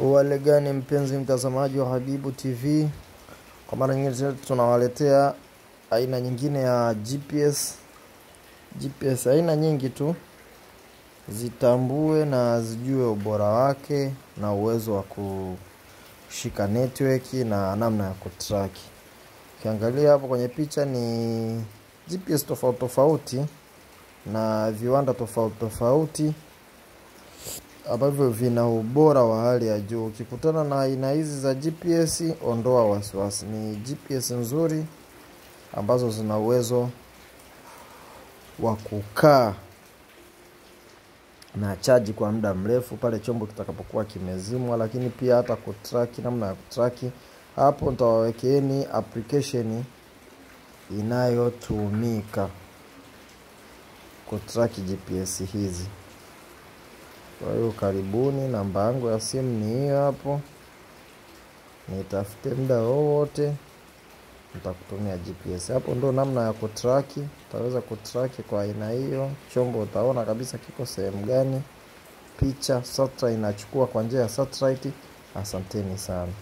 Wale gani mpenzi mtazamaji wa Habibu TV, kwa mara nyingine tunawaletea aina nyingine ya GPS aina nyingi tu, zitambue na zijue ubora wake na uwezo wa kushika network na namna ya kutrack. Ukiangalia hapo kwenye picha ni GPS tofauti tofauti na viwanda tofauti tofauti ambavyo vina ubora wa hali ya juu. Ukikutana na aina hizi za GPS, ondoa wasiwasi. Ni GPS nzuri ambazo zina uwezo wa kukaa na charge kwa muda mrefu pale chombo kitakapokuwa kimezimwa, lakini pia hata kutrack, namna ya kutrack. Hapo nitawawekeeni application inayotumika kutrack GPS hizi. Kwa hiyo karibuni, namba yangu ya simu ni hiyo hapo. Nitafute muda wowote, nitakutumia GPS. Hapo ndo namna ya kutrack. Utaweza kutrack kwa aina hiyo. Chombo utaona kabisa kiko sehemu gani. Picha satellite inachukua kwa njia ya satellite. Asanteni sana.